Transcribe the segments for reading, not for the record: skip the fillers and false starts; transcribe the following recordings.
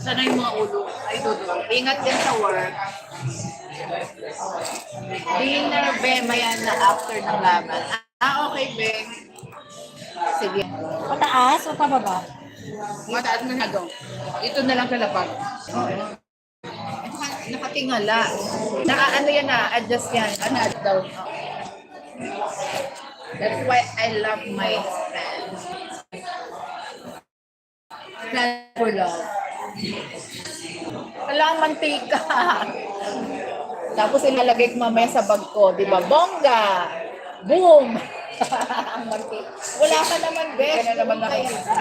Sana yung mga ulo. Ay, Dodo. Ingat din sa work. Dinner, be, mayan na after ng laban. Okay, be. Sige. Pataas o pababa? Mataas mo na daw. Ito na lang kalapag. Nakatingala. Ano yan na, adjust yan. Ano, down. That's why I love my stand. Stand for love. Kailangan mantika. Tapos ilalagay ko mamaya sa bag ko. Di ba? Bongga! Boom! Ang mantika. Wala ka naman, Besh. Wala naman nakakita.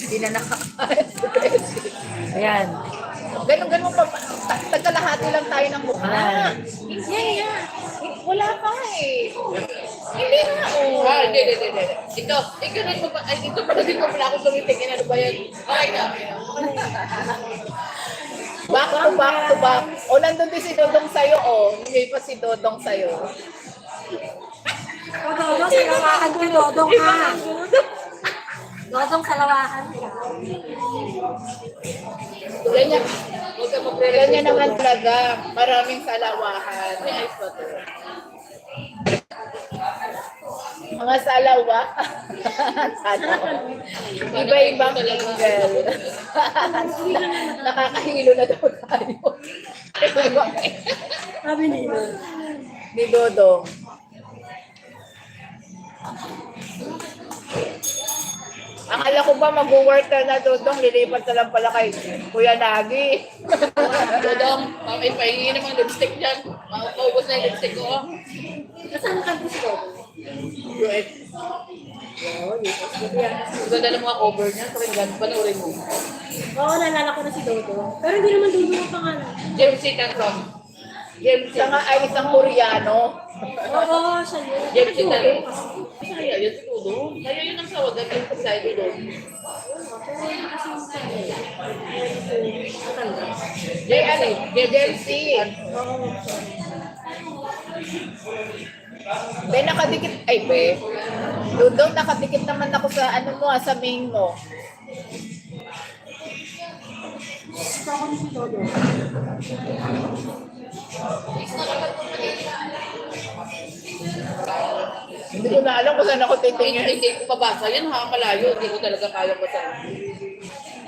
Hindi na nakakain si Besh. Ayan. Ganun pa. Tagkalahati lang tayo ng mukha. Yan. Wala pa eh. Hindi nga oh. Hindi. Ikaw rin mo ba? Ay, dito pala din ko pala ako tumitingin. Ano ba yan? Okay na. Back to back. O, nandun din si Dodong sa'yo, o. Hindi pa si Dodong sa'yo. Dodong, salawakan ko, Dodong ka. Dodong, salawakan ka. Ganyan. Huwag ka Ganyan naman talaga. Maraming salawahan. May ice pa to. Mga salawa. Iba-ibang angle. Nakakahilo na daw tayo. Sabi nila. Ni Dodong. Akala ko ba mag-work ka na, Dodong? Lilipat na lang pala kay Kuya Nagi. Dodong, may pahingi namang lipstick dyan. Maubos na yung lipstick ko. Nasaan ka po si Dodong? US. Ganda ng mga cover niya. Pakinggan, panoorin mo. Oo, nalala ko na si Dodong. Pero hindi naman Dodong ang pangalan. James C. Tanron. James C. Siya nga ay isang Koreano. Oo, siya yun. James C. Dodong Tanron. kasi. Kaya yun si Dodong. Kaya yun ang sawagan yung pagsabi doon. Pero yun kasi yung pangalan. Matanda. James C. Oo. Be, nakadikit. Ay, be. Dodong, nakadikit naman ako sa ano mo, sa main mo. Gusto ako ni si Dodong. Hindi ko na alam kung saan ako titingin. Hindi ko pabasa yan ha, malayo. Hindi ko talaga kaya ko saan.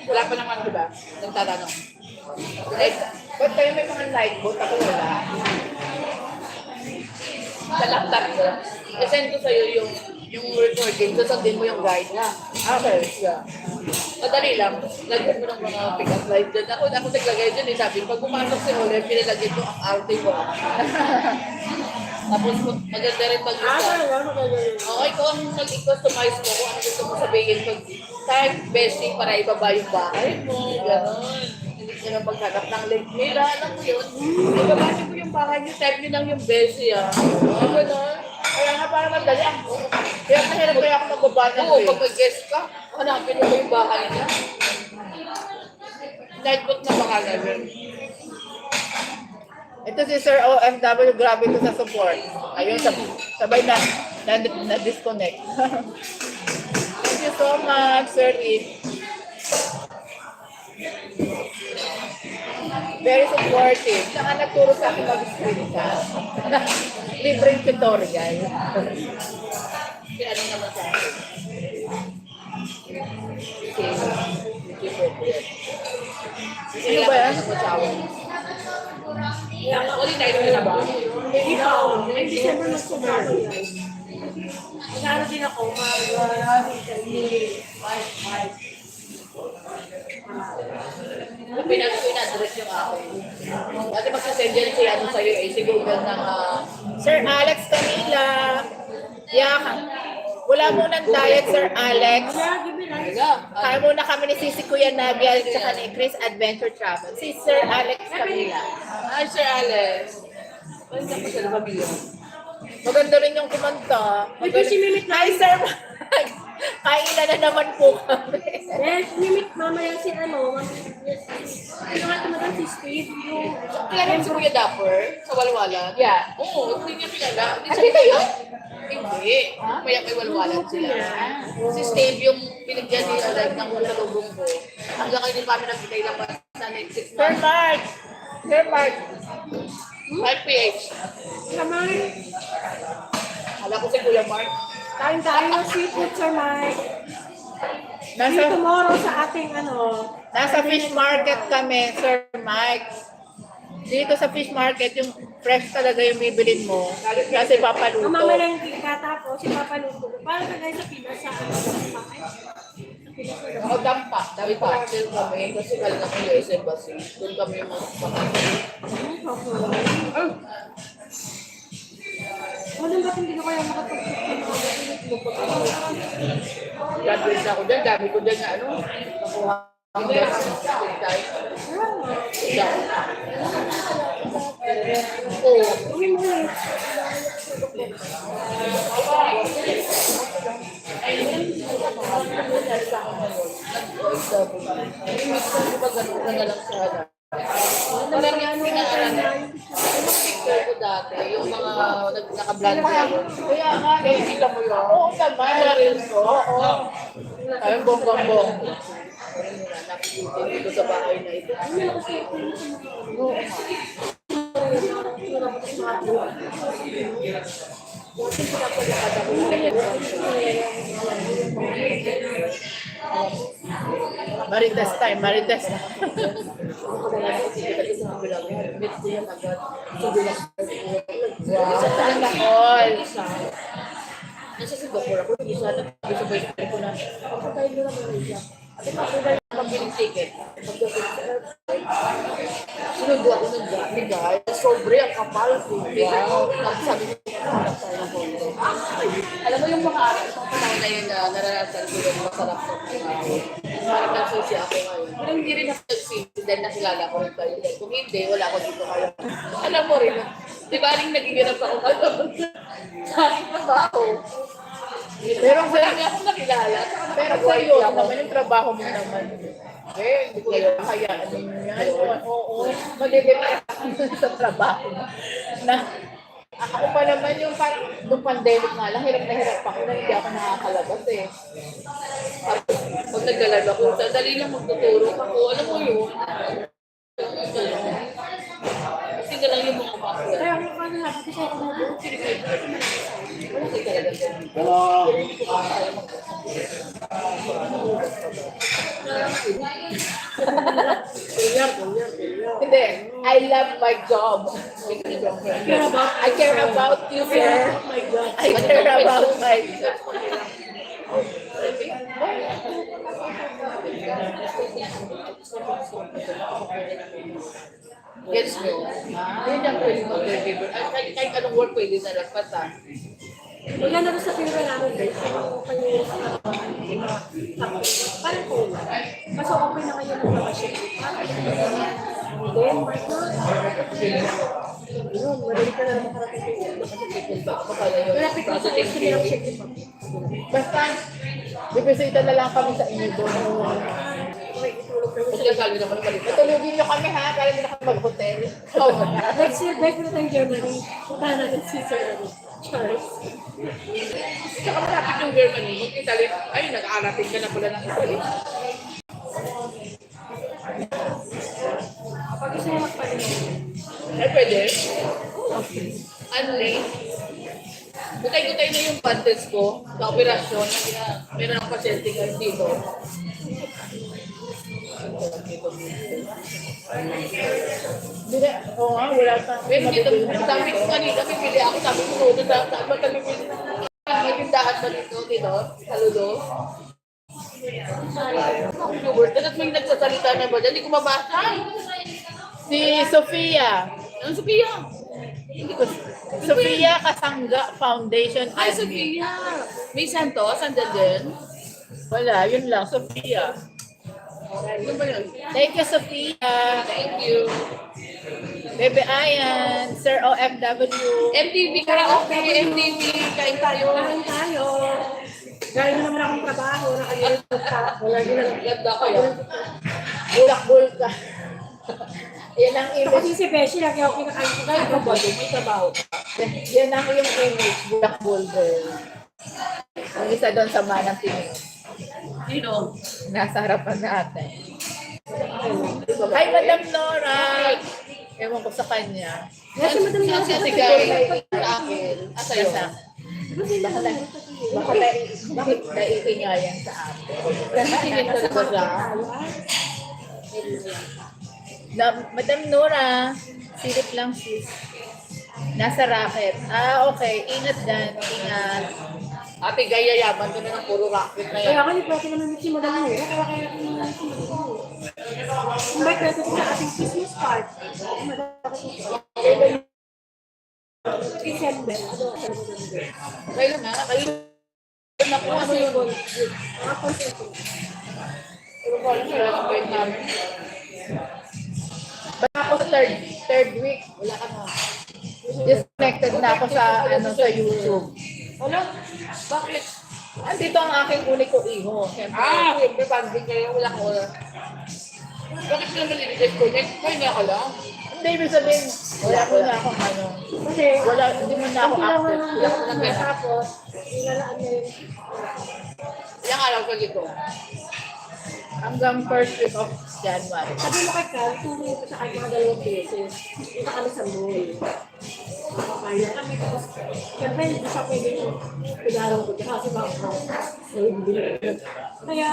Wala pa naman, di ba? Nagtatanong. Like, ba't kayo may mga night boat? Ako wala. Sa laptop ko, i-send ko sa'yo yung recording, susundin mo yung guide na. Okay, yeah. Madali lang. Lagyan mo ng mga pick-up line dyan. Ako naglagay dyan eh. Sabi, pag pumasok si Ole, pinalagyan mo ang arte ko. Tapos maganda rin mag-isa. Okay, kung ang mag-customize mo, kung ano gusto mo sabihin, pag type besting para ibaba yung bahay mo, gano'n. Hindi ka na maghanap ng link nila, alam mo yun. Ibaba niyo po yung bahay niyo, type niyo lang yung bestie ah. Gano'n. Kaya nga para madali ako. Kaya nahirap kaya ako magbaba ng Oo, way. pag mag-guest ka, hanapin mo ba yung bahay niya? Nightboat na baka level. Ito si Sir OFW, grabe ko sa support. Ayun, sabay na disconnect. Thank you so much, Sir Ed. Very supportive. Saka nagturo sa akin mag-screencast. Libreng tutorial. Kaya ano naman sa akin. Sino ba yan? Uli tayo na ba? Ikaw, may December magsimula yan. Nag-aaral din ako, Pinag-address yung akin. Kasi magsasend yan si ano sa'yo eh, si Google ng Sir Alex Camila. Yeah. Wala munang diet, Sir Alex. Kaya muna kami ni Sisi Kuya Nagia at saka ni Chris Adventure Travel. Si Sir Alex Camila. Hi, Sir Alex. Pwede ka pa sa pamilya. Maganda rin yung kumanta. Ito si Mimit na. Hi, Sir. Kainan na naman po kami. Yes, Mimit mamaya si ano nga tumagal si Steve, yung Kilala mo si Kuya Dapper sa Walwalan? Yeah. Oo, hindi niya kilala. Hindi kayo? Hindi. Kaya may Walwalan sila. Si Steve yung binigyan niya like ng pasalubong ko. Hanggang kayo din kami nagbigay ng basta next 6 Sir months. Mark. Sir Mark. 5 PH. Naman, Alam ko si Kuya Mark. kain tayo ng seafood, Sir Mike. See Nasa, you tomorrow sa ating nasa fish market kami, Sir Mike. Dito sa fish market, yung fresh talaga yung bibilin mo. Kasi papaluto. Mamama lang yung katapos, si Papa Luto. Parang kagaya sa Pinas, sa Ako dampa. Dampa. Chill kami. Kasi kala kami US Embassy. Doon kami yung mga Walang ba't hindi ko kaya makatugtog ng mga gatinit mo pag graduate na ako dyan. Dami ko dyan na ano. Nakuha ang best. Oo. uwi mo eh. Parang yan pinaaral ko dati, yung mga naka-blend ako. Kaya nga, eh. Kita mo yun? Oo naman. Oo. Ayun, bonggang-bong. Nakikita dito sa bahay na ito. Oo. Marites time, marites. Sana all. Nasa Singapore ako, hindi sana sabay ko na. Papatay mo lang yung isa. At papunta yung pagbiling ticket. Sinundo ako ng bigay. Sobre ang kapal. Wow. Sabi ko, hanap tayo ng kondo. Alam mo yung mga aral, mga panahon na yun na naranasan ko yung masarap sa panahon. Parang nagsusi ako ngayon. Pero hindi rin ako nagsusi dahil nakilala ko rin kayo. Kung hindi, wala ako dito kayo. Alam mo rin, di ba rin nagigirap ako ngayon? Sa aking trabaho. Pero ang Wala nga akong nakilala. Pero seryoso naman yung trabaho mo naman. Eh, hindi ko kaya ano yan. Oo, magiging sa trabaho mo. Na, ako pa naman yung parang nung pandemic nga lang, hirap na hirap ako na hindi ako nakakalabas eh. Pag naglalaro ako, dali lang magtuturo ako. Alam mo yun? Kasi ka lang yung mga kapatid. Kaya ako kami sabi ko sa'yo, kung ano, sinigay ko kasi Wala kayo talaga dyan. Hindi, I love my job. I care about you, sir. I care about my job. Gets nyo? Hindi na pwede mag-deliver. Kahit anong work pwede na lagpatan. Wala na rin sa pira namin, guys. So, kayo parang cool. Kaso okay na kayo ng mga ship. Then, Mark na. Yun, madali ka na naman makarating kayo. Malapit na sa extra nilang ship. Basta, bibisita na lang kami sa inyo doon. Kasi sabi naman maliit. Matulugin niyo kami ha, kaya hindi na kami mag-hotel. Next year, back na tayong Germany. Punta natin si Sir Charles. Saka malapit yung Germany. Mag-Italy. Ay, nag-aarating ka na pala ng Italy. Pag gusto mo magpalit. Ay, pwede. Unli. Gutay-gutay na yung panties ko sa operasyon. Meron ang pasyente ngayon dito. Hindi na, oo nga, wala pa. Pero dito, sabi ko kanina, pipili ako. Sabi ko, saan ba kami pipili? May tindahan ba dito? Sa Ludo? Hubert, at may nagsasalita na ba dyan? Hindi ko mabasa. Si Sofia. Ano, Sophia? Hindi ko. Sofia Kasangga Foundation Ay, Admin. Sophia. May Santos, andyan din. Wala, yun lang, Sofia. Ano ba yun? Thank you, Sofia. Thank you. Bebe Ayan, Sir OFW. MTV, karaoke, MTV, kain tayo. Kain tayo. Galing na naman akong trabaho. Nakalimutan ka. Wala din ang ganda kayo. Bulak-bul ka. Yan ang Kasi image. si Beshi, lagi ako kinakain ko. Kahit ka ba doon, may trabaho. Yan ang yung image, bulak-bul girl. Ang isa doon sa manang tingin. Sino? Nasa harapan natin. Hi, Madam Nora. Ewan ko sa kanya. Kasi madam na Kasi si Guy, sa akin, sa'yo. Bakit naiingayan sa atin? Tingin ko ba siya? Madam Nora, silip lang sis. Nasa racket. Ah, okay. Ingat dyan. Ingat. Ate Guy, yayaman ko na ng puro rocket na yan. Kaya kasi pwede naman si madam na kaya naman si madam. Invite natin sa ating Christmas party. December. Kailan na? Kailan na po ano yun? Pero ko alam sila ng point namin. Baka ako third week. Wala ka na. Disconnected na ako sa sa YouTube. Wala? Bakit? Andito ang aking uni ko iho. Siyempre. Siyempre banding kayo. Wala ko. Bakit sila nalilidisconnect? Kaya nga ka lang. Hindi, ibig sabihin, wala ko na akong Kasi, hindi mo na ako active. wala ko lang tapos, inalaan niya yun. Ilang araw ka dito? Hanggang first week of January. Sabi mo kay Carl, tuloy ko sa kanya mga dalawang beses. Ito kami sa mall. Kaya kami tapos, siyempre hindi siya pwedeng pinarang ko siya kasi baka kaya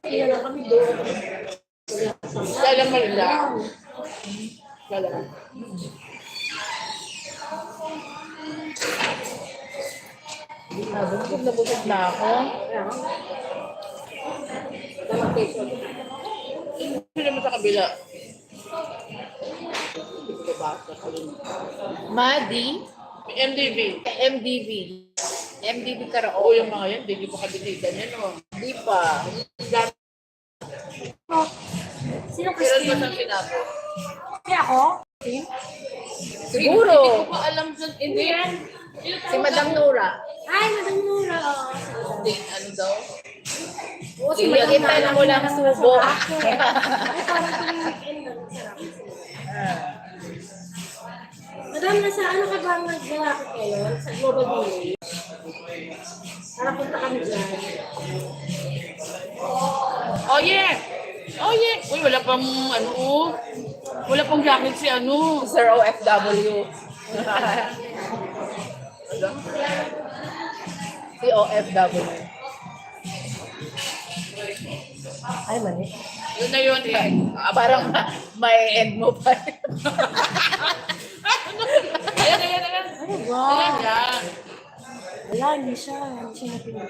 kaya lang kami doon. Kaya lang malila. Kaya lang. Busog na busog na ako. Hindi naman sa kabila. Madi, May MDB. MDB. MDB Oo, karaoke. yung mga yan, hindi ko pa kabitigan yan, no? Hindi pa. Sino Kailan ba Christine? siyang sinabi? Si ako? Siguro. Hindi ko pa alam sa... Hindi yan. Si Madam Nora. Ay, Madam Nura. Hindi, ano daw? Oo, si Sige, Madam hintayin Nura. mo lang subo. Ay, parang tuwing weekend lang. Sarap. Madam, nasa ano ka ba nag-racket ngayon? Sa Global Village? Para punta kami dyan. Oh, yeah! Oh, yeah! Uy, wala pang, ano, wala pang jacket si ano. Sir OFW. Si OFW. Ay, mali. Yun na yun, eh. Parang may end mo pa. Ayan, ayan, ayan. Ayan, yan. Wala, hindi siya. Hindi siya napili.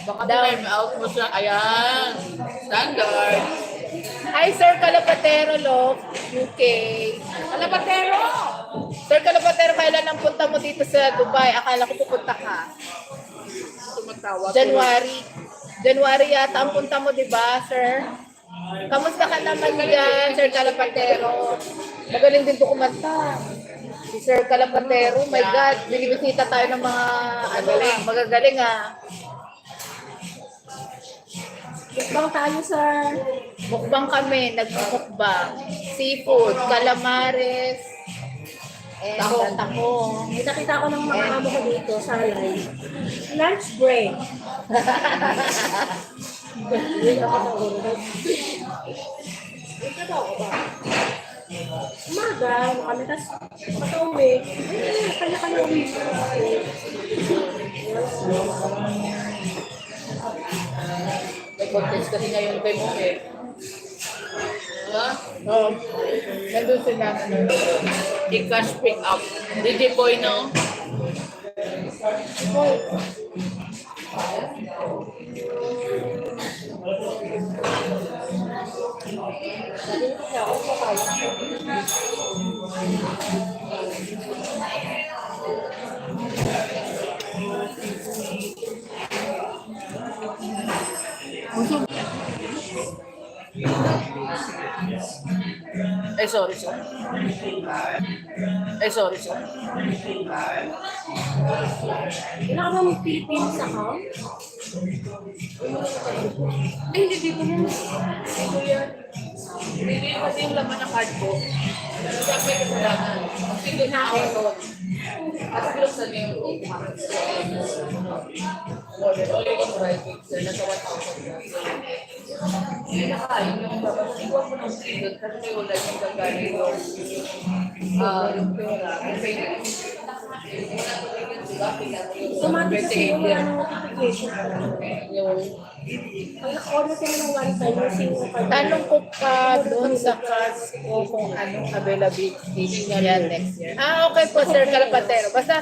Baka time out mo siya. Ayan. Standard. Hi, Sir Calapatero, love. UK. Alapatero! Sir Calapatero, kailan ang punta mo dito sa Dubai? Akala ko pupunta ka. Tumatawag. January yata ang punta mo, di ba, sir? Kamusta ka naman dyan, Sir Calapatero? Magaling din to kumanta. Si Sir Calapatero, my God, binibisita tayo ng mga magagaling ah. Bang tayo, sir. Mukbang kami, nagmumukbang. Seafood, calamares, tahong. Nakita ko ng mga amo ko dito sa live. Lunch break. Hindi ako naurot. Ito ako ba? Umaga, kami, tapos pag-uwi, kanya-kanya uwi. May contest kasi ngayon kay mo, eh. Ha? Oh, nandun sila. I-cash pick up. DJ Boy, no? Eh, sorry, sorry. Eh, sorry, sorry. Wala ka bang Philippines account? Ay, hindi dito na. Dito yan. Hindi kasi yung laman ng card ko. Sabi ko kasalanan. Hindi na ako doon. At pinuksan niyo yung order. Only on Friday. Nasa 1,000. Hindi na kain yung dapat. Iwan mo ng silot kasi wala yung gagawin yung pera. Kasi Automatic kasi yung wala ng notification. yung Pag naka-order ka na ng one time, yung card. Tanong ko pa doon sa cards ko kung anong availability niya next year. Okay po, Sir Calapatero. Basta,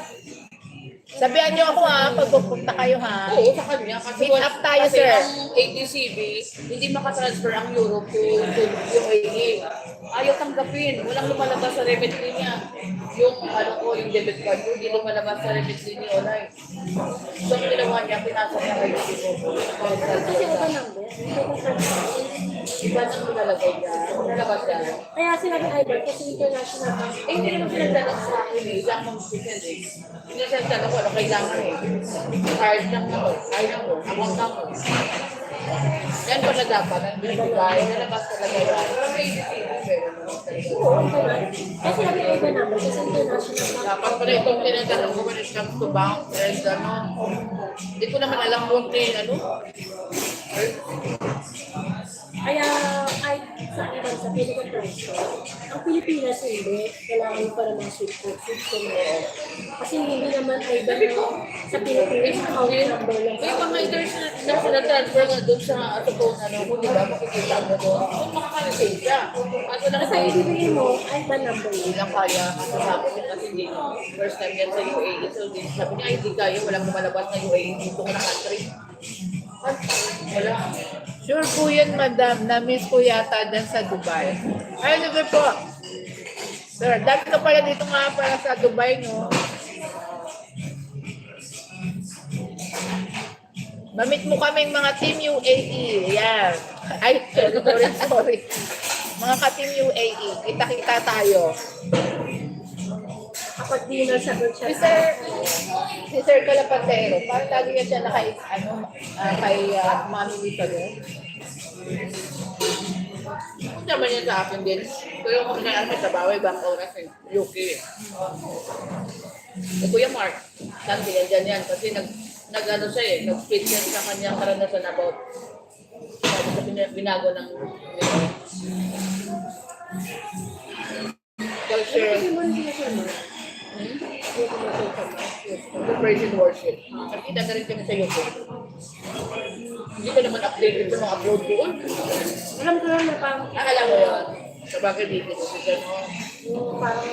sabihan niyo ako pag pupunta kayo oo, sa kanya. Kasi, Meet up tayo, kasi sir. ang ATCB, hindi makatransfer ang euro to UAE. Ayaw tanggapin. Walang lumalabas sa remit niya. Yung yung debit card ko, hindi lumalabas sa remit niya online. So, ang ginawa niya, pinasok niya kayo dito. Kasi iba number. Iba nang nilalagay niya. Nalabas niya. Kaya sinabi Iber, kasi international bank. Hindi naman pinagdala sa akin eh. Ilang mong speaker eh. Hindi siya tanong ko ano kailangan eh. Card ng amount ng yan pala dapat, ang binibigay, nalabas talaga yan. Oo, kaya sinabi Iber number, kasi international bank. Dapat pala itong tinatanong ko when it comes to bank and hindi ko naman alam kung Kaya kahit sa ibang sa Philippine transfer, ang Pilipinas hindi, kailangan pa naman sweet code. Kasi hindi naman ay iba sa Pilipinas, account number lang. May mga international transfer nga doon sa phone, kung di ba, makikita mo doon. Kung makaka-receive siya. Kaso lang Basta ibibigay mo, ay iba number hindi lang. lang kaya kasi sabi niya kasi hindi first time yan sa UAE. So sabi niya, hindi kaya, walang lumalabas na UAE dito ko na country. Wala. Sure po yun, madam. Na-miss ko yata dyan sa Dubai. Ay, Dubai po. Sir, dati ka pala dito nga pala sa Dubai, no? Mamit mo kaming mga Team UAE. Yan. Ay, sorry. Mga ka-Team UAE. Kita-kita tayo. Kapag dinner sa good siya. Si Sir Calapatero, parang lagi yan siya kay Mami Lito doon. Kung naman yan sa akin din. Pero kung kailangan sa baway, bang oras eh. UK eh. Kuya Mark, sabi yan dyan yan. Kasi nag-ano siya eh. Nag-speak yan sa kanyang karanasan about sa binago ng culture. Kasi mo rin siya mo. Praise and worship. Nakita ka rin kami sa YouTube. Hindi ka naman updated sa mga upload doon. Alam ko lang na parang, Alam mo yun. Sa bagay dito kasi gano'n. yung parang,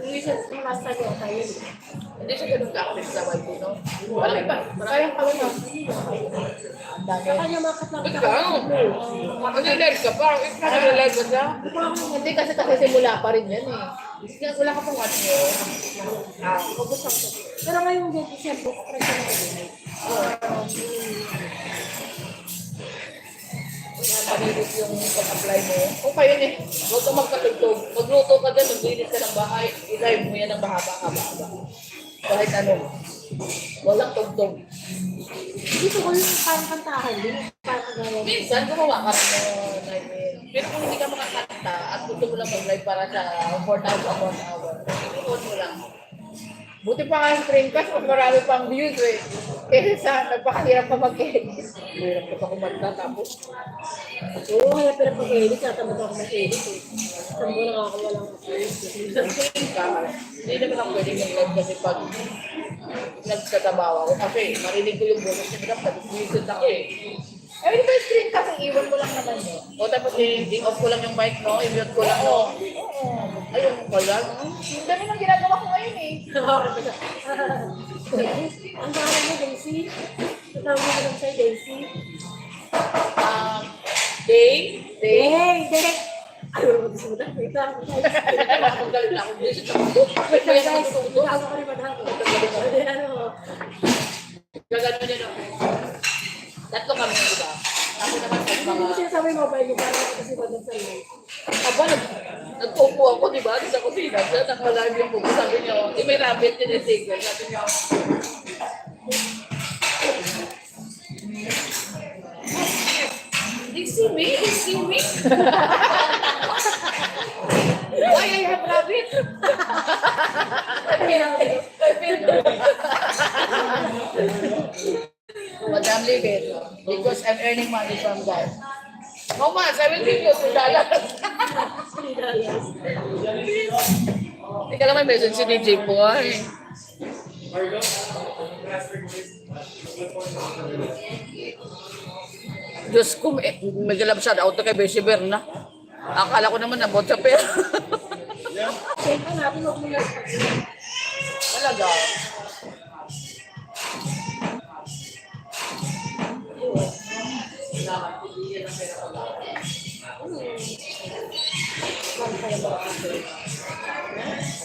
yung isa yung last time yung tayo. Hindi siya ganun ka-active sa YT, no? Marami pa. Parang kawin mo. Sa kanya makat lang Ikaw? Mag-live ka pa. Ikaw nag-live ka siya? Hindi kasi simula pa rin yan eh. Wala ka pang watch yun. Focus ako. Pero ngayong date, siyempre, try ko na din. Panilis yung pag-apply mo. O kayo eh. Huwag ka magkatugtog. Magluto ka dyan, maglinis ka ng bahay. I-live mo yan ng bahaba-haba. Kahit ano. Walang tugtog. Dito ko yung parang kantahan din. Parang gawin. Minsan, gumawa ka rin ng pero kung hindi ka makakanta at gusto mo lang mag-live para sa 4,000 1 hour, i-on mo lang. Buti pa nga ang screencast kung marami pang views eh. Kaya sa nagpakahirap pa mag-edit. Hirap ka pa kumanta tapos. Oo, kaya pero pag-edit, tatamad ako mag-edit eh. Sabi ko nakakawalang Hindi naman ako pwedeng mag-live kasi pag nagtatabawa ako. Kasi marinig ko yung bonus niya tapos visit ako eh. Eh, di ba yung screencast ang iwan mo lang naman yun? O tapos i-off ko lang yung mic, no? I-mute ko lang, no? Ayun pala, no? Ang dami nang ginagawa ko ngayon eh. Ang pangalan mo, Daisy? Tatawag mo lang sa'yo, Daisy? Day? Hey, Derek! Ayaw mo gusto mo na. Wait lang. Ako galit na ako. Visit ako. Wait lang, Kaya guys. natutulog. Tawag ko rin ba na ako? Ano? Gagano niya, no? Tatlo kami, di ba? Ako naman sa Hindi ko mga... sinasabi mo ba yung parang ako kasi wala sa live. Aba, nagpupo ako, di ba? Sa kusina. Sa nakalive yung pupo. Sabi niya, di may rabbit din yung signal. Sabi niya, they see me? They see me? Why I have rabbit? Madam, leave it. Because I'm earning money from that. How much? I will give you $2. Ika lang may message si DJ Boy. Diyos ko, may galab shout out to kay Beshi Berna. Akala ko naman nabot sa pera. Siyempre natin, huwag mo na. Talaga.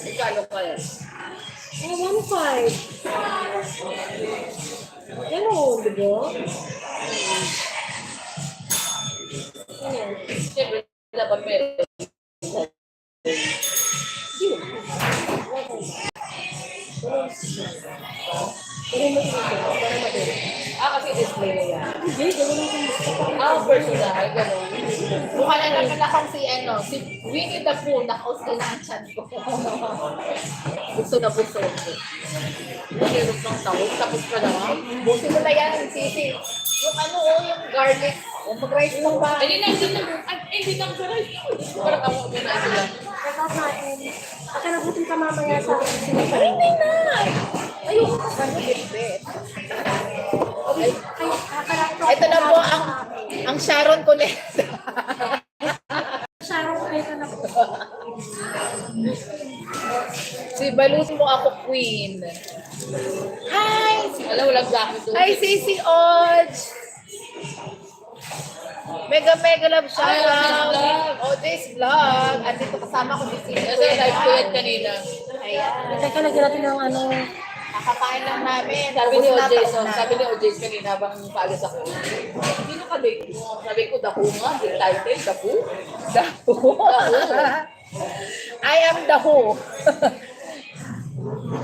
Ikalo kaya? 1.5. Ano, di ba? Ayan. Siyempre, dapat meron. Pero mo ito, para madali. Kasi display na yan. Hindi, gawin lang kung gusto ko. Personal, gano'n. Mukha na naman akong si Winnie the Pooh, nakausay na ang chan ko. Gusto na gusto ko. Meron ng tawag, tapos ka na. Busin mo na yan, Sisi. Yung yung garlic. Mag-rice mo ba? Hindi na, hindi na ako saray. Parang ako mo na ito lang. Tapos natin, pagkanabutin ka mamaya sa Hindi na! Ayoko ka sa bit-bit. Ay, kakarapto. Ito na po ang Sharon Cuneta. Sharon ko kayo na po. Si Balus mo ako, Queen. Hi! Alam, walang jacket doon. Hi, Sisi Odge! Mega love shout Hi, out! Odge's Vlog. Odge's Vlog! At dito kasama ko si Sisi. Kasi live ko yan kanina. Ayan. Teka, lagyan natin ng ano. Kakakain lang namin. Sabi ni Ubus na, Jason, taon na. sabi ni Jason kanina habang paalis ako. Sino ka ba? Sabi ko, dapo nga, di title, dapo. Daho. I am the who.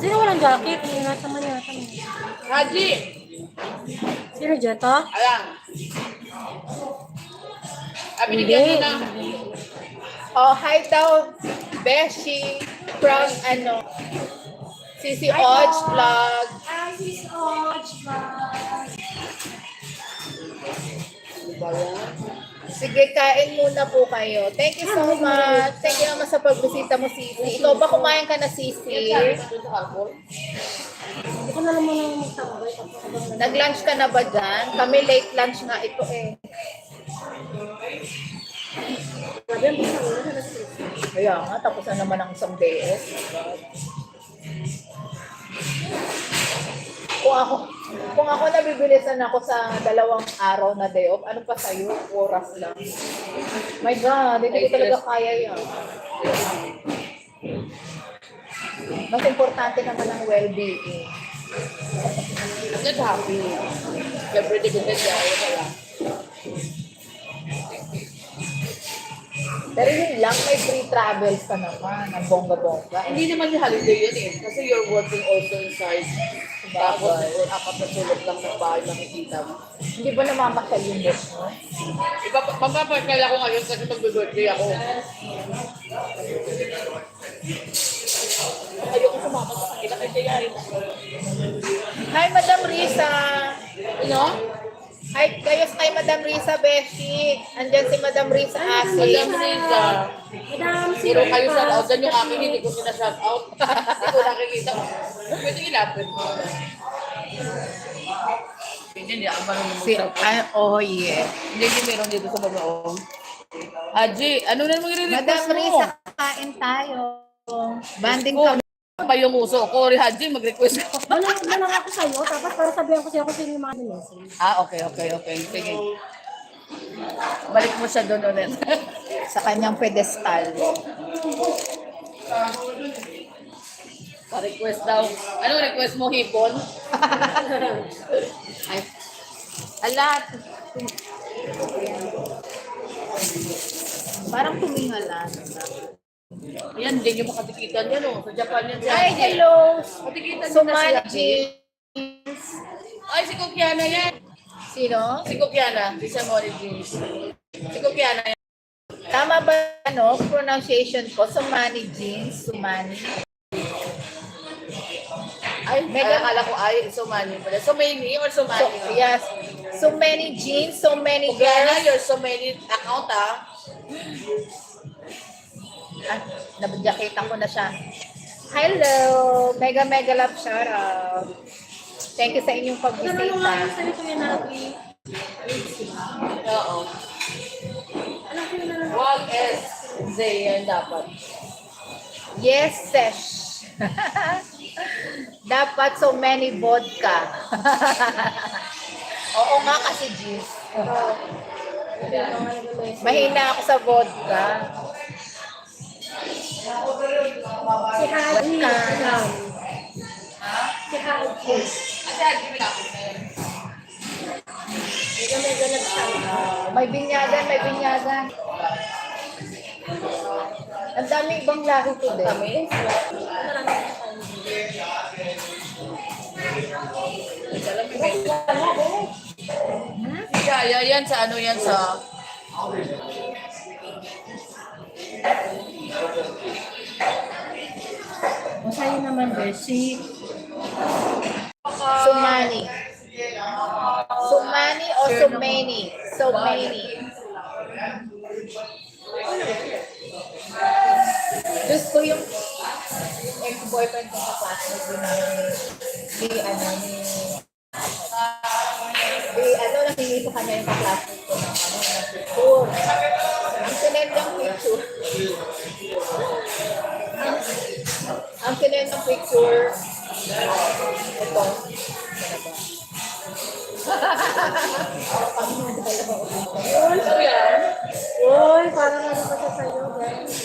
Sino walang jacket? Ingatan man yata. Haji! Sino dyan to? Ayan. Sabi ni kanina, Oh, hi daw, Beshi from Sisi Odge Vlog. Hi, Miss Odge. diba yan? Sige, kain muna po kayo. Thank you so much. Thank you naman sa pagbisita mo, Sisi. Ikaw ba kumain ka na, Sisi? Sabi ko doon sa hapon. Hindi ko na lang muna magtambay. Nag-lunch ka na ba dyan? Kami late lunch nga ito eh. Sabi ang bisa mo na Kaya nga, tapos na naman ang isang BS. Kung ako nabibilisan ako sa 2 araw na day off, ano pa sa'yo? Oras lang. My God, hindi ko talaga kaya yan. Mas importante naman ang well-being. Not happy. Siyempre, di ko kaya, wala. Pero yun lang, may free travels ka naman, ang bongga-bongga. Hindi naman yung holiday yun eh. Kasi you're working also inside. Tapos, 4 na sulot lang ng bahay nakikita mo. Hindi ba namamasyal yung boss mo? Mapapakala ko ngayon kasi mag-birthday ako. Ayoko sumama sa kanila kasi yayin. Hi, Madam Risa! Ano? Hi, kayo kay Madam Risa, Beshi. Andyan si Madam Risa Asi. Madam Risa. Madam, Puro kayo shout out. Dan yung akin, hindi ko sina shout out. Hindi ko nakikita. Pwede ilapit mo. Hindi ako marunong mag-shout out. Oh, yeah. Hindi meron dito sa babaong. Haji, ano na mga Madam request mo? Risa, kain tayo. Banding Ko, kami. pa yung uso ko. Haji, mag-request ko. Malang ako sa'yo, tapos para sabihan ko sa'yo kung sino yung mga message. Okay. Sige. Balik mo siya doon ulit. Sa kanyang pedestal. Pa-request daw. Ano request mo, hipon? Ay, alat. Parang tumingalan. Ayan, hindi nyo makatikitan yan, oh. Sa Japan yan siya. Hi, hello. Matikitan nyo na siya. Sumani Jeans. Ay, si Kukiana yan. Sino? Si Kukiana. Si Samori Jeans. Si Kukiana yan. Tama ba, pronunciation ko? Sumani Jeans. Sumani. Ay, Mega- akala ko ay, Sumani pala. Sumani or Sumani? Yes. So many jeans, so many Diana, girls. you're so many account Ah, nabudyakitan ko na siya. Hello! Mega mega love shout out. Thank you sa inyong Ano nga yung pagbisita. salito yan natin? Oo. Alam ko yun na lang. Wag S. Z yan dapat. Yes, sesh. Dapat so many vodka. Oo nga kasi, Gis. Mahina ako sa vodka. Si Haji. Vodka. Si Haji. Mega nag-shout. May binyagan, may binyagan. Ang dami ibang lahi ko din. Kami? Alam mo, may Kaya yan sa ano yan sa... Masaya naman, Bessie. Sumani. Sumani o sumani? So many. Diyos ko yung ex-boyfriend ko sa classmate ko na nahingi ko kanya yung ka-classmate ko ng picture. Ang sinend ng picture. Ang sinend ng picture. Ito. Ano yan? Uy, parang ano pa siya sa'yo, guys.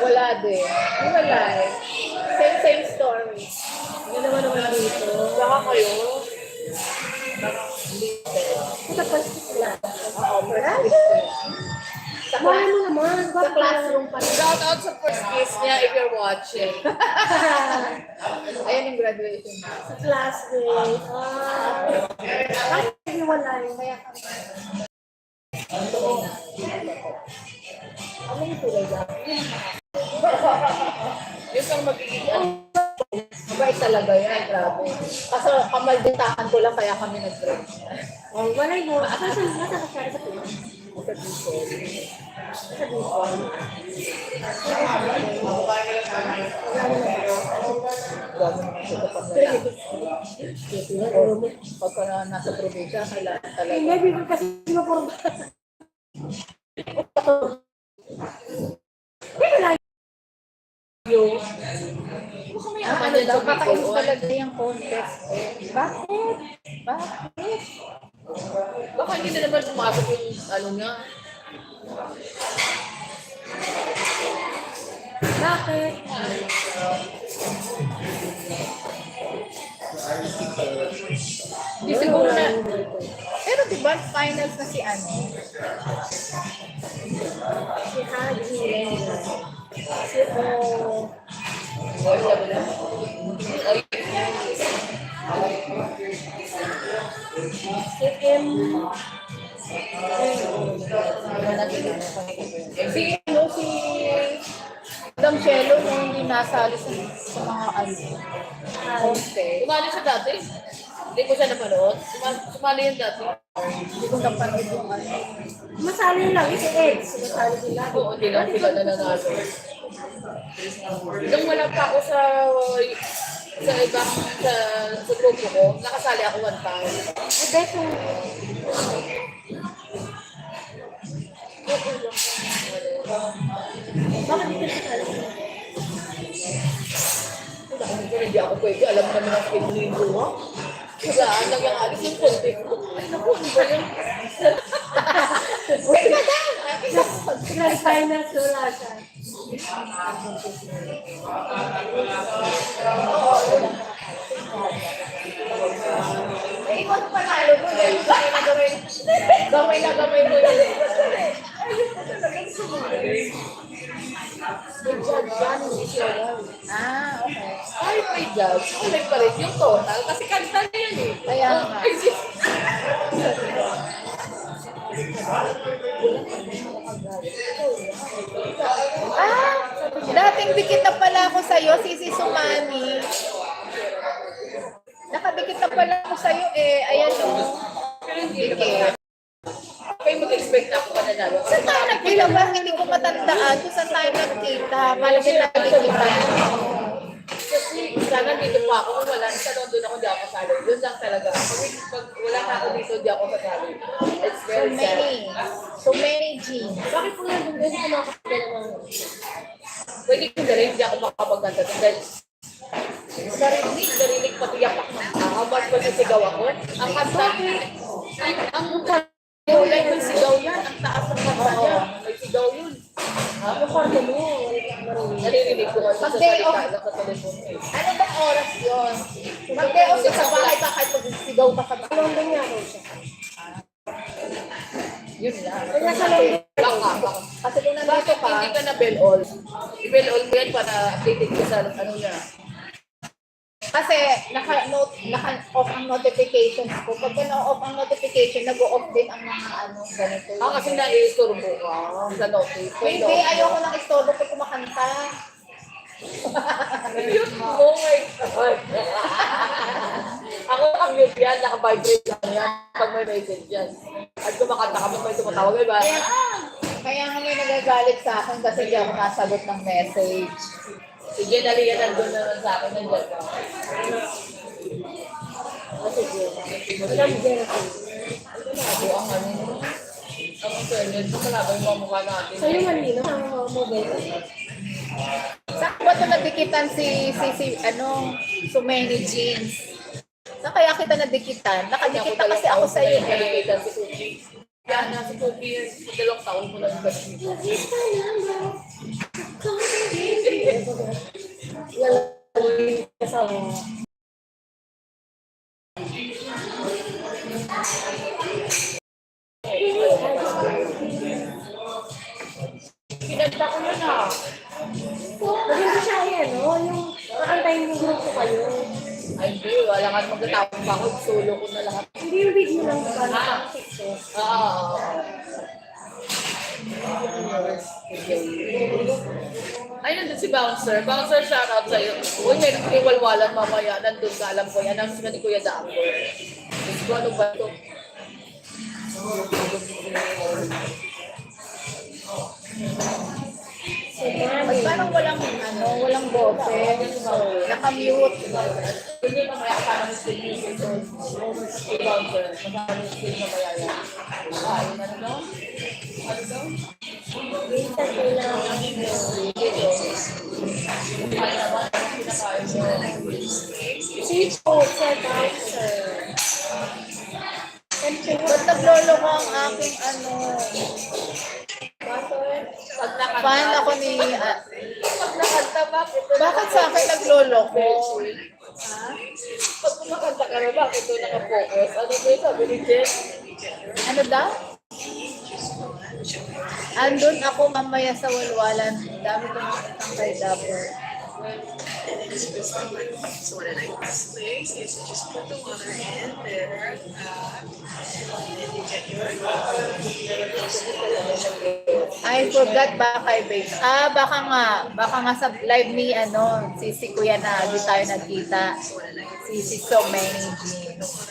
Wala din. Wala eh. Same story. Yan naman naman dito. Baka kayo? Sa plastic lang. Oo, first Sa Mahal mo naman. Sa classroom pa rin. Shout out sa first kiss niya if you're watching. Ayan yung graduation. Sa classmate. Bakit hindi wala yun? Kaya kami. Ano yung tulay dyan? Yung kang magiging ano. Mabait talaga yan, grabe. Kaso kamalditahan ko lang kaya kami nag-break. Oh, wala yun. Nasa ka sa Pinas? Sa Bicol. Sa Bicol. Grabe naman siya kapag pagka nasa probinsya, kailangan talaga. Hindi, bigyan kasi mapurba. Hindi wala yun. Ano daw, kakainis talaga yung contest. Bakit? Bakit? Baka hindi na naman pumasok yung ano niya. Bakit? Di siguro na. Pero di ba finals na si ano? Si Haji. Si O. Si M. Si ano, si Madam Shelo nung hindi nasali sa mga ano. Contest. Sumali siya dati? Hindi ko siya napanood. Sumali yan dati. Hindi ko napanood yung ano. Masali lang si Ed. Sumasali sila. Oo, hindi lang sila nananalo. Nung wala pa ako sa ibang sa grupo ko, nakasali ako one time. Beto. Bakit hindi ka sasali? Hindi ako pwede. Alam mo naman ang pinulinggo ko. Kaya lang yung alis yung konti ko. Ay, naku, ano ba yun? Nag-finals wala siya. Eh, ikaw na panalo mo. Gamay na gamay mo yun. Ah, okay. Ay, may judge. Okay pa rin yung total. Kasi kanta na yan eh. Kaya nga. Ay, sis. Ah, dating dikit na pala ako sa'yo, Sisi Sumani. Nakadikit na pala ako sa'yo eh. Ayan o. Pero hindi naman. Kayo mag-expect na ako mananalo. Saan tayo nagkita ba? Hindi ko matandaan. Kung saan tayo nagkita. Malaki na nagkita. Kasi sana dito pa ako. Kung wala, sa London ako, di ako kasali. Yun lang talaga. Pag wala na ako dito, di ako kasali. It's So very sad. many. So many jeans. Bakit po nandun din ako nakakagala ng Pwede ko na rin, hindi ako makapagkanta. Dahil narinig pati yapak ng tao. Mas masisigaw ako. Ang kanta, ang kulay may sigaw yan. Ang taas ng kanta niya. May sigaw yun. yung kwarto mo? Naririnig ko kasi sa Mag-day salita off. lang sa telephone eh. Ano bang oras yun? Mag-day off ka sa bahay ka kahit mag-sigaw ka sa bahay. London nga raw siya. Yun lang. Kaya sa London, Baka. Kasi kung nandito Bakit ka, hindi ka na bell-all? I-bell-all mo yan para updated ka sa ano niya. kasi naka-off ang notifications ko. Pag na-off ang notification, nag-off din ang mga ano, ganito. Kasi na-i-store mo ka sa notice. Hindi, ayoko nang istorbo ko kumakanta. Yun mo, my God. Ako ang mute yan, naka-vibrate lang yan pag may message yan. At kumakanta ka, may tumatawag, diba? Kaya nga may nagagalit sa akin kasi hindi ako nasagot ng message. Sige, dali yan, nandun naman sa akin, nandiyan ka. walang Jennifer. Ako ang ano, ang internet, malaba yung mga mukha natin. Sa'yo malino, ang mga mobile. Saan ba ito nadikitan si so many jeans? Saan kaya kita nadikitan? Nakadikit na kasi ako sa iyo eh. Nalikitan si Cookie. Yan, si Cookie, sa dalawang taon mo lang kasi. Walang kasama. Kinanta ko yun ah. Maganda siya yan, no? Yung kakantayin yung grupo kayo. Ay, hindi, wala nga magtatapos pa ako, solo ko na lahat. Hindi yung video lang ba? Nakaka-success. Ay, nandun si Bouncer. Bouncer, shoutout sa'yo. Uy, may iwalwalan mamaya. Nandun ka, alam ko yan. Announce ni Kuya Dapper. Diyos ko, ano ba ito? Ba't parang walang bote? Naka-mute. Hindi mamaya kasama ni Steve. Si Bouncer. Kasama ni Steve mamaya yan. Ano na no? Ano daw? Minsan kailangan Ay, naman. Pinakain mo. Chico sa dancer. Ba't naglolo ko ang aking Pag nakanta. fan ako ni... Pag nakanta, bakit sa akin naglolo ko? Pag kumakanta ka na, bakit doon naka-focus? Ano ba yung sabi ni Jen? Ano daw? Andun ako mamaya sa walwalan. Dami ko nakitang kay Dapper. So what I like this place is to just put the water in there, and you get your I forgot ba kay Babe? Baka nga sa live ni si Kuya na di tayo nagkita. Si So Many Jeans.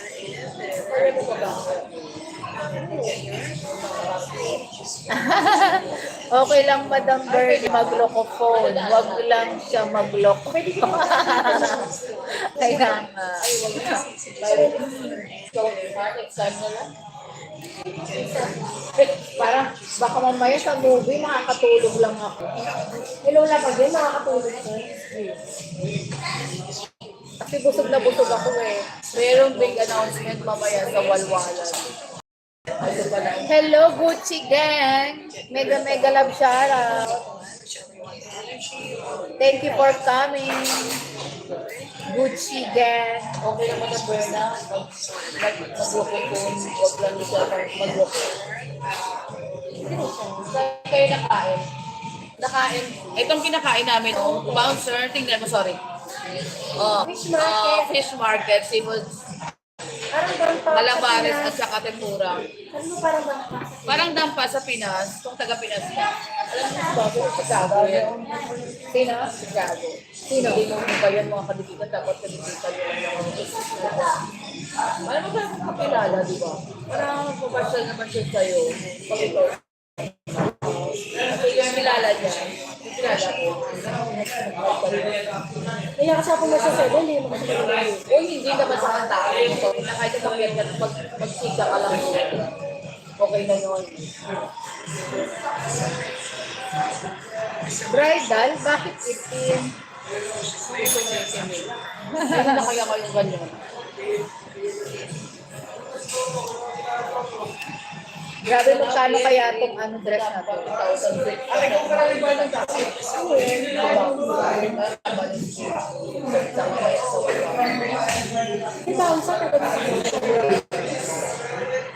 Okay lang, Madam Bird, magloko phone. Wag lang siya magloko. Kaya nga. Next time na lang. Parang baka mamaya sa movie makakatulog lang ako. Hello lang pag yun, nakakatulog ko. Kasi busog na busog ako eh. Merong big announcement mamaya sa Walwalan. Ano pa lang? Hello, Gucci Gang! Mega mega love shoutout. Thank you for coming. Gucci Gang. Okay naman na Berna. Magloko kung huwag lang siya magloko. Saan kayo nakain? Nakain. Itong kinakain namin, bouncer, tingnan mo, sorry. Fish market, seafood, Parang dampa. calamares at saka tempura. Ano mo parang dampa? Parang dampa sa Pinas, kung taga Pinas ka. Alam mo ba, pero Chicago yan. Sino? Chicago. Sino? Hindi mo ba yan mga kadikitan, dapat kadikitan mo lang yung Alam mo ba kung kakilala, di ba? Parang magpapasyal naman siya sa'yo. Pag ito. Kasi yung kilala niya, yung kilala ko. Kaya kasi ako nasa 7, hindi mo kasi nalalayo. O hindi naman sa kantao. So, na kahit kapag ka, magsika ka lang. Okay na yun. Bridal? Bakit itim? Hindi na kaya kayong ganyan. Grabe magkano kaya itong ano dress na to? 10,000 na ganun.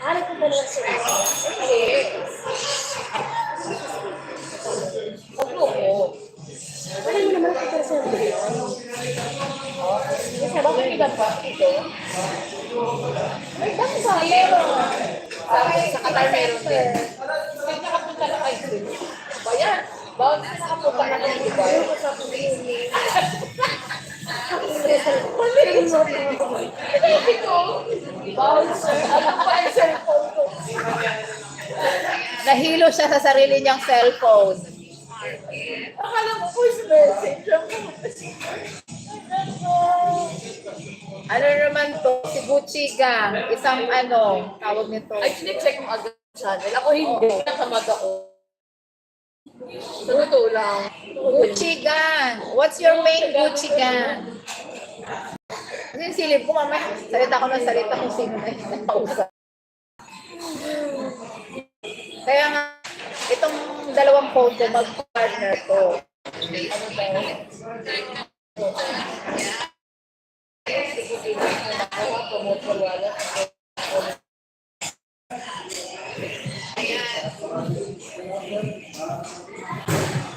Ano kung ba naman sila? Paglo ko. Ano mo naman ang pagkara sa iyo? Kasi bakit ilan pa ito? May dansa, meron. Sa Qatar meron din. Hindi nakapunta na kayo din. Bayan. Bawal na nakapunta na kayo, di ba? Hindi ko. Bawal sir. Ano pa yung cellphone ko? Nahilo siya sa sarili niyang cellphone. Akala mo voice message. Ano naman to? Si Gucci Gang. Isang ano, tawag nito. Ay, check mo agad channel. Ako hindi. Nakamad ako. Sa totoo lang. Gucci Gang. What's your main Gucci Gang? Kasi yung silip ko, mamaya, salita ko ng salita kung sino na yung nakausap. Kaya nga, itong dalawang phone ko, mag-partner to.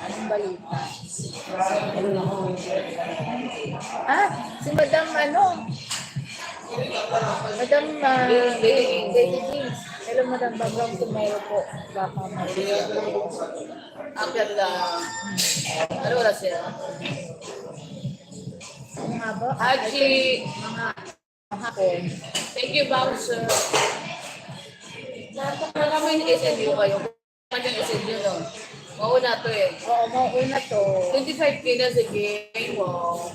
Anong balita? Ah, si Madam ano? Madam Daily Jeans. Hello Madam, background tomorrow po. Baka Ang ganda. Ano oras yan? Ang haba. Actually, Ang hapon. thank you, Bouncer. Kaya may SNU kayo. Ano yung SNU, no? Mauna to eh. Oo, mauuna to. 25K na, sige. Wow.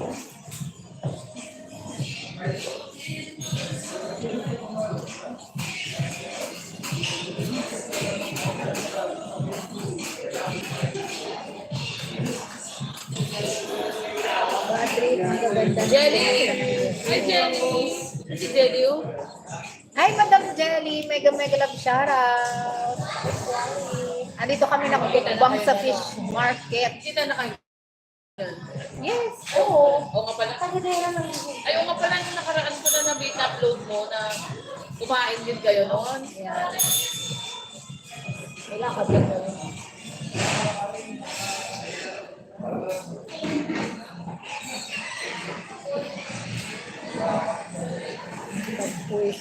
Patrick, ang gaganda. Jelly! Hi, Jelly! Si Jelly, oh. Hi, Madam Jelly. Mega love shoutout. Andito kami nakukubang sa fish market. Kita na kayo. Yes, oo. O nga pala. Ay, o nga pala, yung nakaraan ko na na-upload mo na kumain din kayo noon. Yan. Wala ka din. Pag-puwis,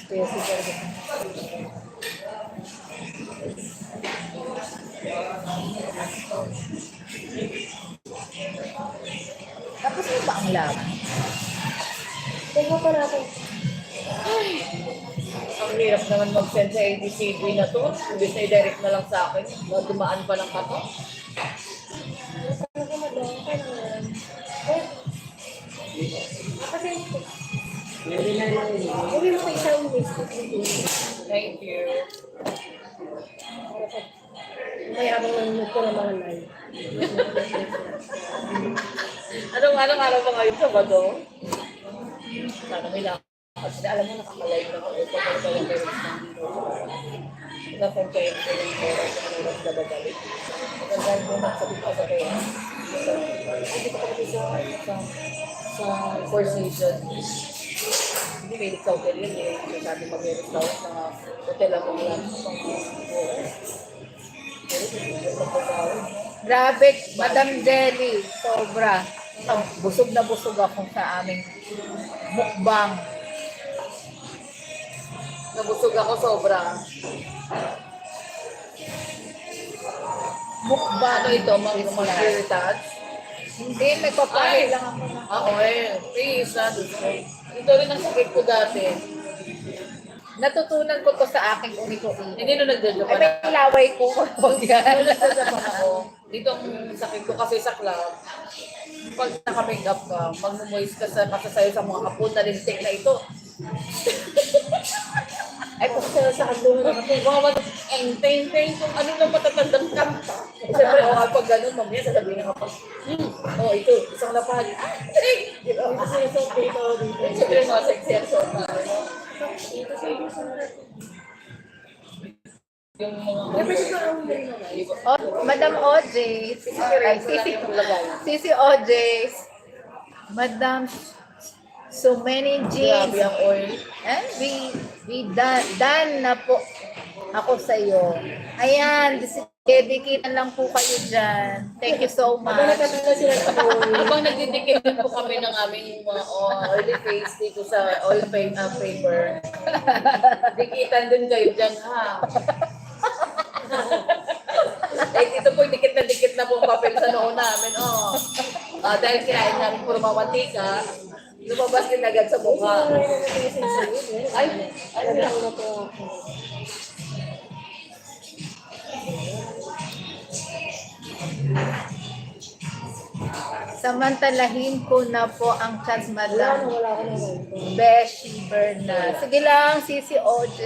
Tapos mo ba ang laban? Tingnan pa natin. Ang hirap naman mag-send sa ADCB na to. Imbis na i-direct na lang sa akin. Dumaan pa lang ka to. Talaga madami ka naman. Kasi, huwag mo kayo isang mistake. Thank you. Kaya ako nanonood ko ng mga live. Anong araw ba ngayon sa Bado? Sana may lakad. Kasi alam mo, nakakalive na ako. Nakapag kayo ko yung oras na oras na babalik. Magandang mo nagsabit ka sa kaya. Hindi ko pa kasi sa Four Seasons. Hindi may sa hotel yun eh. Sabi mag-meron sa hotel ako lang. Grabe, Madam Jelly. Sobra. Busog na busog ako sa aming mukbang. Nabusog ako sobra. Mukbang. Ano ito? Mag-irritat? Hindi, may papahay lang ako na. Ako eh. Please, ito rin ang sakit ko dati. Natutunan ko to sa aking uniko. Hindi nung nagjo-joke Ay, may laway ko. Huwag yan. Nung nagjo-joke ako, dito ang sakit ko kasi sa club, pag naka-makeup ka, mag-moist ka sa masasayo sa mga hapon na lintik na ito. Ay, kung sa kanduhan na kasi. Wawan, ang pain-pain kung ano lang matatandang kanta. Siyempre, pag ganun, mamaya sasabihin ka pa, ito, isang lapad. Ay! Di ba? Kasi sa dito dito. Siyempre, mga sexy and so na, ano? Dito sa dito sa Yung mga... Siyempre siguro ang hindi naman. Oh, Madam OJ. Ay, Sisi OJ. Madam, so many Grabe G's. ang oil. And we done na po ako sa iyo. Ayan, dikitan lang po kayo dyan. Thank you so Habang much. nakatala sila sa oil. Habang nagdidikit po kami ng aming mga oily face dito sa oil paper, dikitan din kayo dyan, ha? Ito po, dikit na po ang papel sa noo namin, dahil kinain namin puro mamantika, lumabas din agad sa mukha. Ay, Ano lang na to ako. Samantalahin ko na po ang chance, Madam Wala ko naman. Beshi Berna. Sige lang, Sisi OJ.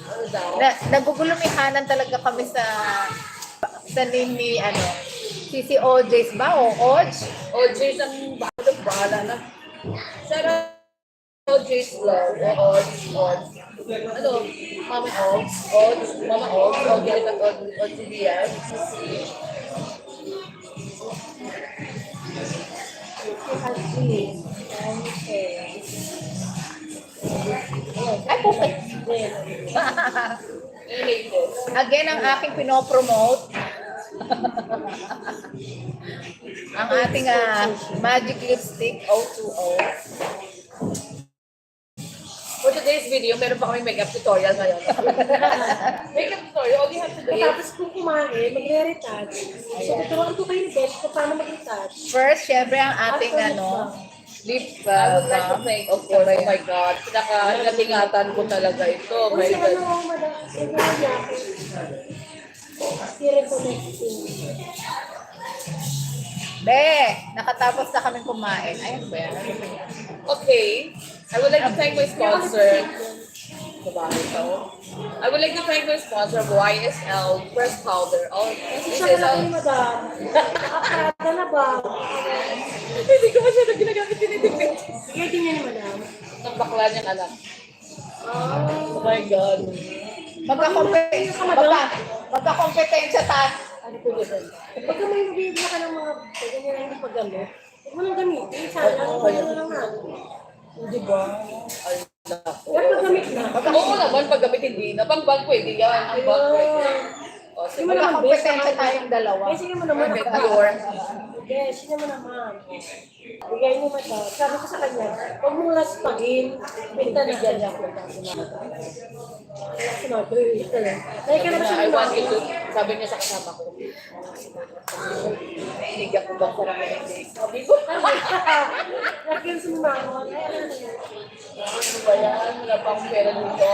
ano daw? Nagugulumihanan talaga kami sa name ni Sisi OJ's ba o OJ? OJ's ang bahala na. Sarah OJ's love, Odds. Ano? Mama Odds, Mama Odds, OJ at OGBS. Ay, okay. Yung latest. Again, ang aking pinopromote. Ang ating Magic Lipstick 020. For today's video, meron pa kami makeup tutorial ngayon. Makeup tutorial, all you have to do is... Tapos kung kumain, magre-retouch. So, tuturuan ko kayo ni Beth kung paano mag-retouch. First, syempre ang ating lip I would like to thank, of course, oh my God, pinaka-ingatan ko talaga ito. Kung My sa God. ano, madam, siguro niya ako. Hindi ko Be, nakatapos na kami kumain. Ayun ba yan? Okay, I would like to thank my sponsor. Babae to. I would like to thank my sponsor, YSL Press Powder. Kasi This siya is pala kayo, madam. Nakaprada na ba? Hindi ko masyado ginagamit tinitipid. Sige, din yan, madam. Ang bakla niyang anak. Oh. Oh my God. Magka-kompetensya tayo. Ano po yun? Pagka may nabibila ka ng mga ganyan na hindi paggamit, huwag mo nang gamitin. Sana, huwag mo lang natin. Di ba? Ay, naku. Pero paggamit na. Oo naman, paggamit hindi na. Pag-bag pwede yan. Ang bag pwede. O, Hindi sige. mo naman, Magka-kompetensya tayong dalawa. Eh, sige mo naman. Pure. Sige, sige mo naman. Bigay mo mata. Sabi ko sa kanya, huwag mong laspagin. Pinta na dyan niya ako. Sinabi, ito lang. Dahil ka na ba siya I want you to, sabi niya sa kasama ko. Nainig ako ba sa namin hindi? Sabi ko, Lagi yung sumamon. Ay, ano na yan? ano ba yan? Wala pang pera dito.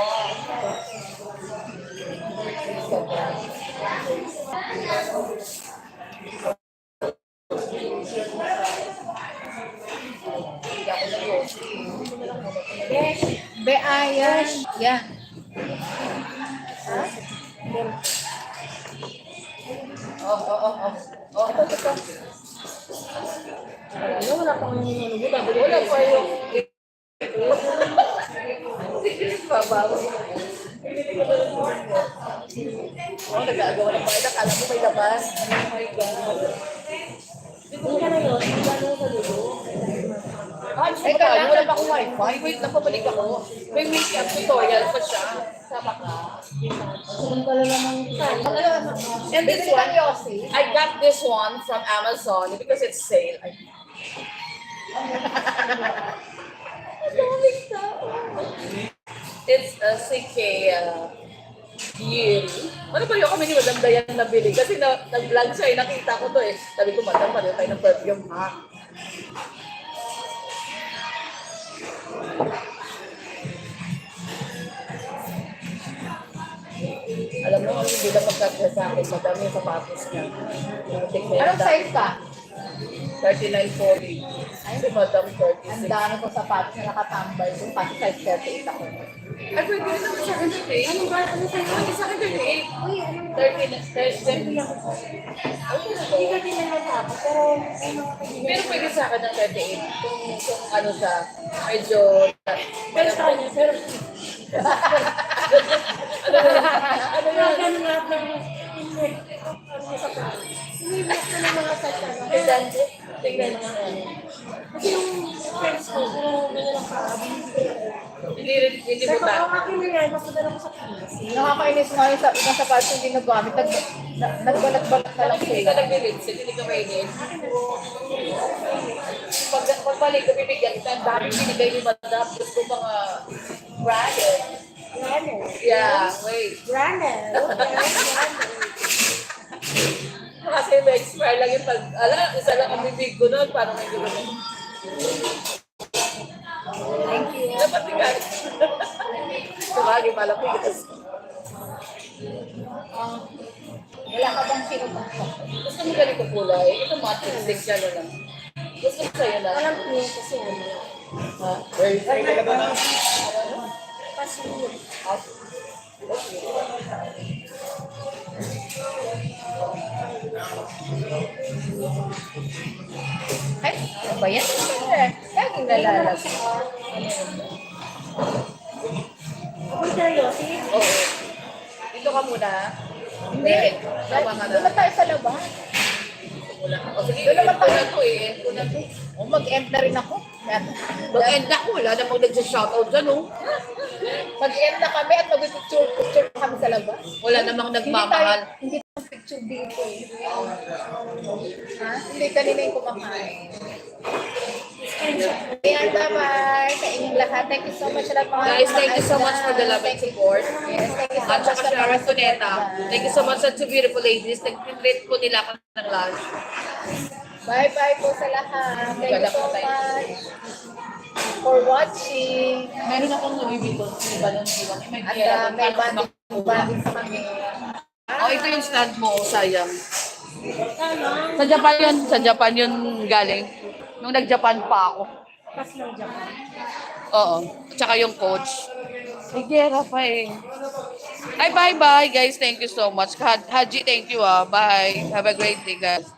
Hindi ako nag-yosi. Yes. Be, ayan. Yeah. Ito. Ano, wala pang ano, babalik. Wala pa yung... Babaw. Nag-aagawa ng mga anak. Alam mo may labas. Oh my God. Hindi ka na yun. Hindi ka na sa dulo. Ay, kailangan wala pa akong wifi. Wait, napabalik ako. May makeup tutorial pa siya. Sama ka. Sumantala naman. And this one, I got this one from Amazon because it's sale. It's a CK Beauty. Ano ba yung kami ni Madam Dayan nabili? Kasi nag-vlog siya, nakita ko to eh. Sabi ko, Madam, pareho tayo ng perfume, ha? Alam mo, hindi na pagkakita sa akin. Madami yung sapatos niya. Anong size ka? 39.40. Si Madam Ang 36. dami kong sapatos na nakatambay doon. Kasi size 38 ako. Ay, pwede rin naman sa akin 38. Ano ba? Ano sa'yo? Pwede sa akin 38. Uy, ano? 30 lang. Hindi ka din naman tapos, pero may mga kaibigan. Pero pwede sa akin ng 38. Kung ano siya, medyo... Pero sa kanya, pero... Ano nga, ganun nga, hindi. Ano sa plan? Hindi mo ka ng mga sasya. Tingnan mo. Kasi yung friends ko, kung ganyan ang kaabi. Hindi mo Pero ta. ang akin na yan, mas madala ko sa Pinas. Nakakainis nga yung mga sapatos yung ginagamit. Nagbalat-balat na lang Hindi sila. ka nag-rinse, hindi ka mainin. Pagbalik ka bibigyan, ang dami binigay ni Madam. Gusto mga branded. Granel. Yeah, wait. Granel. Kasi may expire lang yung pag, isa lang ang bibig ko nun, parang may gano'n. Thank you. Dapat tingnan. Sabagay, malapit. Wala ka bang sinubang? Gusto mo ganito kulay? Ito matte stick siya na lang. Gusto mo sa'yo na? Walang pink kasi ano. Ha? Very ka ba na? Pasunod. Ay, ano ba yan? Laging nalalag. Ako seryosi? Oo. Dito ka muna. Hindi. Tama ka na. Doon na tayo sa labas. Muna. O sige, Doon naman tayo. na to eh. End ko na to. O, mag-end na rin ako. Mag-end ako. Wala namang nag-shoutout dyan, oh. Mag-end na kami at mag-picture pa kami sa labas. Wala namang nagmamahal. Hindi tayo picture dito eh. Ha? Hindi kanina yung kumakain. Ayan, bye-bye sa inyong lahat. Thank you so much sa lahat mga Guys, thank you so much for the love and support. Yes, thank you so At much saka sa si Aaron mga Cuneta. support. Thank you so much sa two beautiful ladies. Nag-treat po nila ako ng lunch. Bye-bye po sa lahat. Thank you so much for watching. Meron akong nabibito. Iba nun, iba. May At kaya may banding sa kami. Oh, ito yung stand mo. Sayang. Sa Japan yun. Sa Japan yun galing. Nung nag-Japan pa ako. Pas lang Japan. Oo. Tsaka yung coach. Sige, Rafael. Ay, bye-bye, guys. Thank you so much. Haji, thank you, ah. Bye. Have a great day, guys.